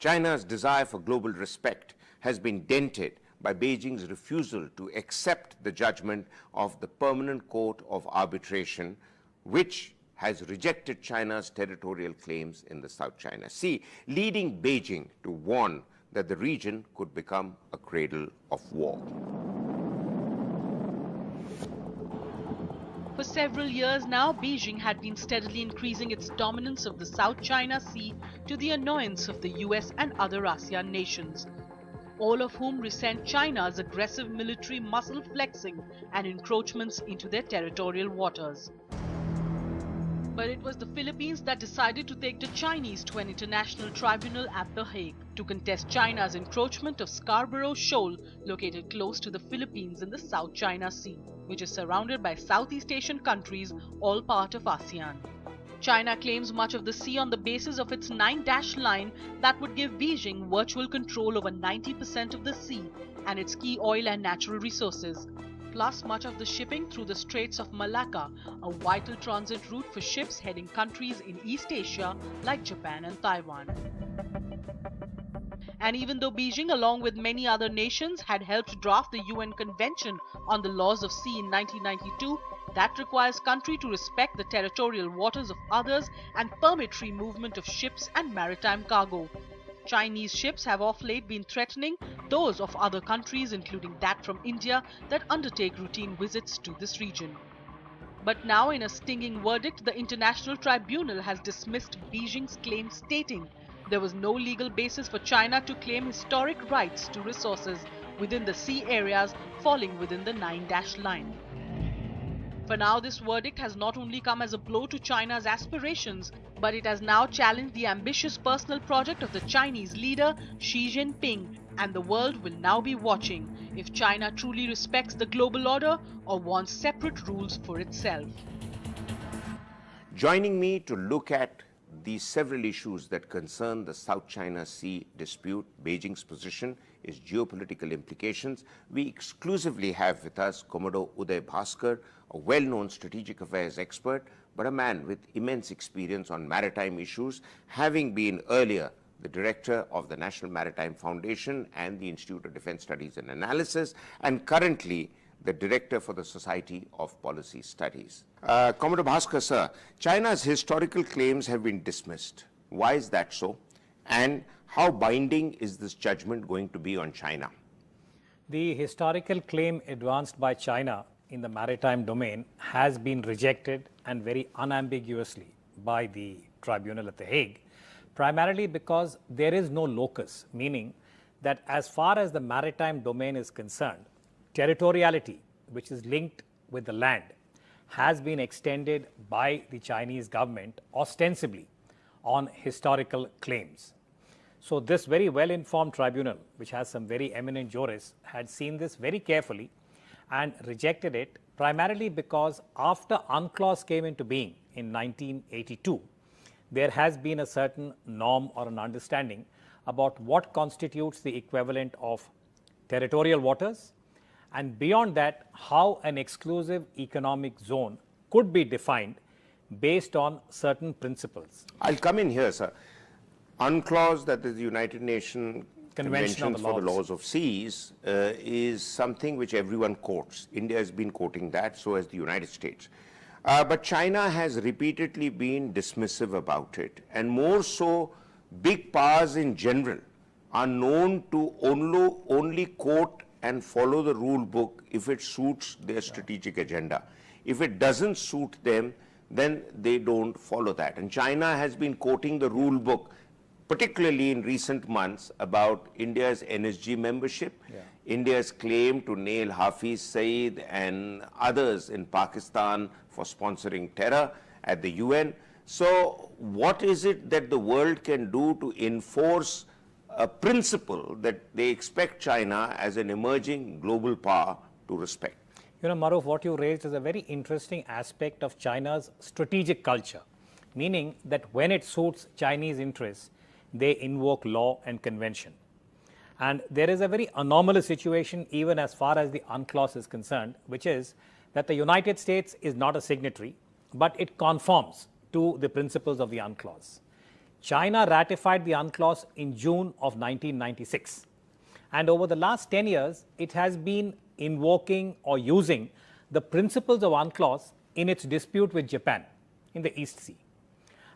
China's desire for global respect has been dented by Beijing's refusal to accept the judgment of the Permanent Court of Arbitration, which has rejected China's territorial claims in the South China Sea, leading Beijing to warn that the region could become a cradle of war. For several years now, Beijing had been steadily increasing its dominance of the South China Sea to the annoyance of the US and other ASEAN nations, all of whom resent China's aggressive military muscle flexing and encroachments into their territorial waters. But it was the Philippines that decided to take the Chinese to an international tribunal at The Hague to contest China's encroachment of Scarborough Shoal, located close to the Philippines in the South China Sea, which is surrounded by Southeast Asian countries, all part of ASEAN. China claims much of the sea on the basis of its 9-dash line that would give Beijing virtual control over 90% of the sea and its key oil and natural resources, plus much of the shipping through the Straits of Malacca, a vital transit route for ships heading countries in East Asia like Japan and Taiwan. And even though Beijing, along with many other nations, had helped draft the UN Convention on the Laws of Sea in 1992, that requires country to respect the territorial waters of others and permit free movement of ships and maritime cargo. Chinese ships have of late been threatening those of other countries, including that from India, that undertake routine visits to this region. But now, in a stinging verdict, the International Tribunal has dismissed Beijing's claim, stating there was no legal basis for China to claim historic rights to resources within the sea areas falling within the 9-dash line. For now, this verdict has not only come as a blow to China's aspirations, but it has now challenged the ambitious personal project of the Chinese leader Xi Jinping, and the world will now be watching if China truly respects the global order or wants separate rules for itself. Joining me to look at these several issues that concern the South China Sea dispute, Beijing's position, its geopolitical implications, we exclusively have with us Commodore Uday Bhaskar, a well-known strategic affairs expert, but a man with immense experience on maritime issues, having been earlier the director of the National Maritime Foundation and the Institute of Defense Studies and Analysis, and currently the director for the Society of Policy Studies. Commodore Bhaskar, sir, China's historical claims have been dismissed. Why is that so? And how binding is this judgment going to be on China? The historical claim advanced by China in the maritime domain has been rejected, and very unambiguously, by the tribunal at The Hague, primarily because there is no locus, meaning that as far as the maritime domain is concerned, territoriality, which is linked with the land, has been extended by the Chinese government ostensibly on historical claims. So this very well-informed tribunal, which has some very eminent jurists, had seen this very carefully and rejected it, primarily because after UNCLOS came into being in 1982, there has been a certain norm or an understanding about what constitutes the equivalent of territorial waters, and beyond that, how an exclusive economic zone could be defined based on certain principles. I'll come in here, sir. UNCLOS, that is the United Nations Convention for the Laws of Seas, is something which everyone quotes. India has been quoting that, so has the United States. But China has repeatedly been dismissive about it, and more so, big powers in general are known to only quote and follow the rule book if it suits their strategic agenda. If it doesn't suit them, then they don't follow that. And China has been quoting the rule book, particularly in recent months, about India's NSG membership, India's claim to nail Hafiz Saeed and others in Pakistan for sponsoring terror at the UN. So what is it that the world can do to enforce a principle that they expect China as an emerging global power to respect? You know, Maruf, what you raised is a very interesting aspect of China's strategic culture, meaning that when it suits Chinese interests, they invoke law and convention. And there is a very anomalous situation even as far as the UNCLOS is concerned, which is that the United States is not a signatory, but it conforms to the principles of the UNCLOS. China ratified the UNCLOS in June of 1996. And over the last 10 years, it has been invoking or using the principles of UNCLOS in its dispute with Japan in the East Sea.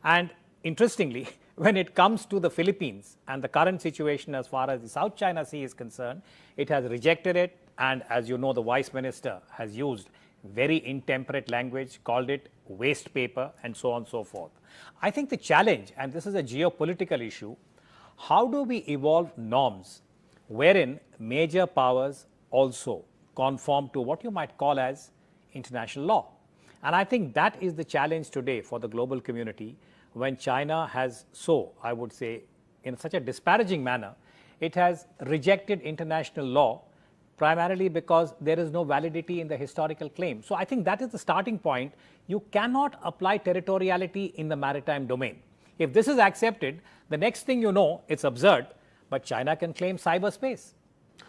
And interestingly, when it comes to the Philippines and the current situation as far as the South China Sea is concerned, it has rejected it. And as you know, the Vice Minister has used very intemperate language, called it waste paper, and so on and so forth. I think the challenge, and this is a geopolitical issue, how do we evolve norms wherein major powers also conform to what you might call as international law? And I think that is the challenge today for the global community when China has I would say, in such a disparaging manner, it has rejected international law primarily because there is no validity in the historical claim. So I think that is the starting point. You cannot apply territoriality in the maritime domain. If this is accepted, the next thing you know, it's absurd, but China can claim cyberspace.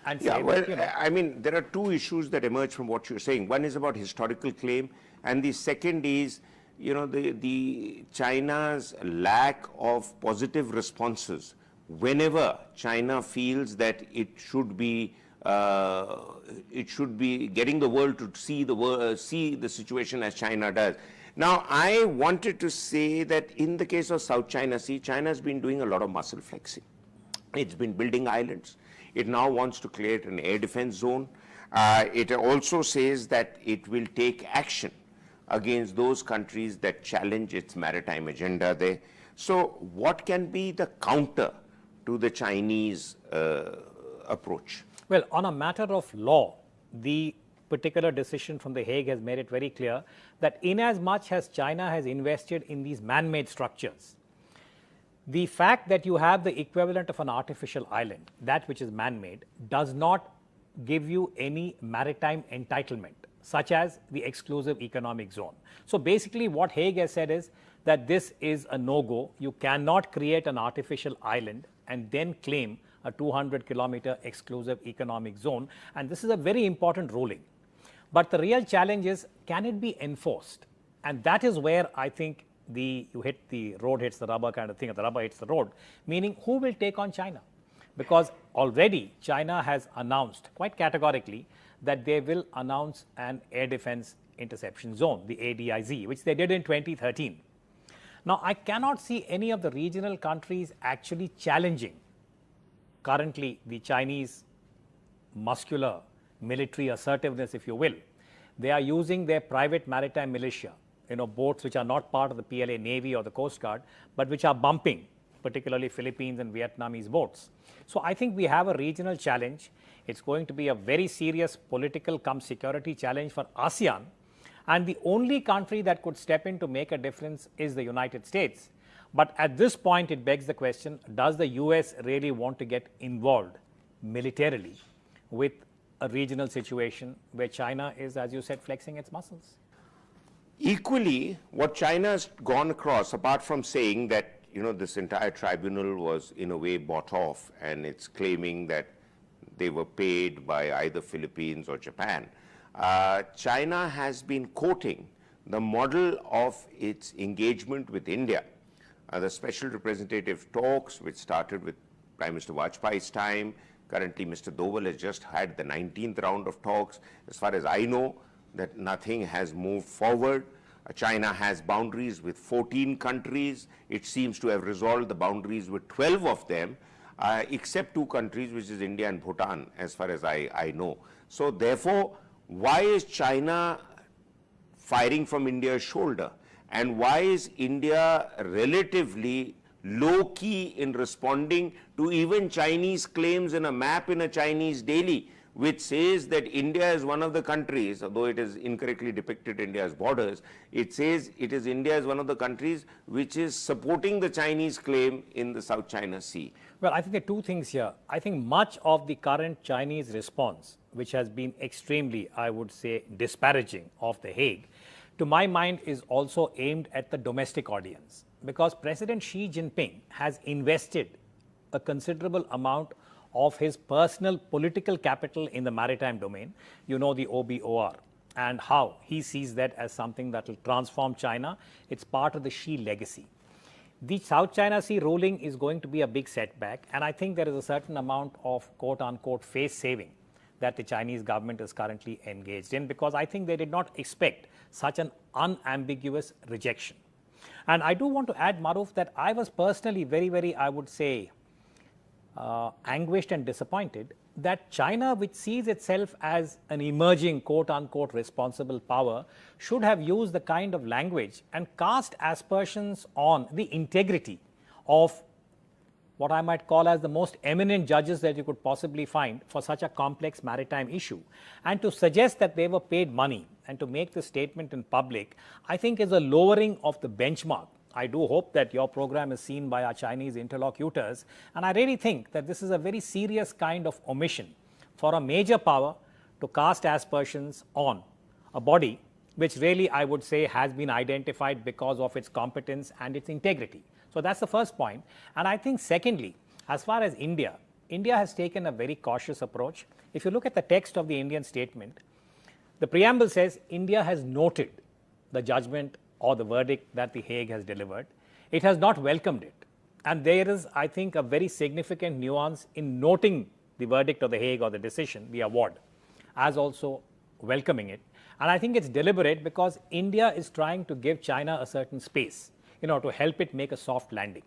And yeah, well, I mean, there are two issues that emerge from what you're saying. One is about historical claim, and the second is, you know, the China's lack of positive responses whenever China feels that it should be getting the world to see the situation as China does. Now, I wanted to say that in the case of South China Sea, China has been doing a lot of muscle flexing. It's been building islands. It now wants to create an air defense zone. It also says that it will take action against those countries that challenge its maritime agenda there. So what can be the counter to the Chinese approach? Well, on a matter of law, the particular decision from The Hague has made it very clear that in as much as China has invested in these man-made structures, the fact that you have the equivalent of an artificial island, that which is man-made, does not give you any maritime entitlement, such as the exclusive economic zone. So basically what Hague has said is that this is a no-go. You cannot create an artificial island and then claim a 200-kilometer exclusive economic zone. And this is a very important ruling. But the real challenge is, can it be enforced? And that is where I think the road hits the rubber kind of thing, or the rubber hits the road, meaning who will take on China? Because already China has announced quite categorically that they will announce an air defense interception zone, the ADIZ, which they did in 2013. Now, I cannot see any of the regional countries actually challenging currently the Chinese muscular military assertiveness, if you will. They are using their private maritime militia, boats which are not part of the PLA Navy or the Coast Guard, but which are bumping, particularly Philippines and Vietnamese boats. So I think we have a regional challenge. It's going to be a very serious political cum security challenge for ASEAN. And the only country that could step in to make a difference is the United States. But at this point, it begs the question, does the US really want to get involved militarily with a regional situation where China is, as you said, flexing its muscles? Equally, what China has gone across, apart from saying that, this entire tribunal was in a way bought off, and it's claiming that they were paid by either Philippines or Japan, China has been quoting the model of its engagement with India. The special representative talks, which started with Prime Minister Vajpayee's time. Currently, Mr. Doval has just had the 19th round of talks. As far as I know, that nothing has moved forward. China has boundaries with 14 countries. It seems to have resolved the boundaries with 12 of them, except 2 countries, which is India and Bhutan, as far as I know. So therefore, why is China firing from India's shoulder? And why is India relatively low-key in responding to even Chinese claims in a map in a Chinese daily, which says that India is one of the countries, although it is incorrectly depicted India's borders, it says India is one of the countries which is supporting the Chinese claim in the South China Sea. Well, I think there are 2 things here. I think much of the current Chinese response, which has been extremely, I would say, disparaging of The Hague, to my mind, is also aimed at the domestic audience, because President Xi Jinping has invested a considerable amount of his personal political capital in the maritime domain, the OBOR, and how he sees that as something that will transform China. It's part of the Xi legacy. The South China Sea ruling is going to be a big setback, and I think there is a certain amount of quote-unquote face saving that the Chinese government is currently engaged in, because I think they did not expect such an unambiguous rejection. And I do want to add, Maruf, that I was personally very, I would say, anguished and disappointed that China, which sees itself as an emerging quote-unquote responsible power, should have used the kind of language and cast aspersions on the integrity of what I might call as the most eminent judges that you could possibly find for such a complex maritime issue. And to suggest that they were paid money and to make this statement in public, I think is a lowering of the benchmark. I do hope that your program is seen by our Chinese interlocutors, and I really think that this is a very serious kind of omission for a major power to cast aspersions on a body which really, I would say, has been identified because of its competence and its integrity. So that's the first point. And I think secondly, as far as India has taken a very cautious approach. If you look at the text of the Indian statement, the preamble says India has noted the judgment or the verdict that the Hague has delivered. It has not welcomed it. And there is, I think, a very significant nuance in noting the verdict of the Hague or the decision, the award, as also welcoming it. And I think it's deliberate because India is trying to give China a certain space, to help it make a soft landing.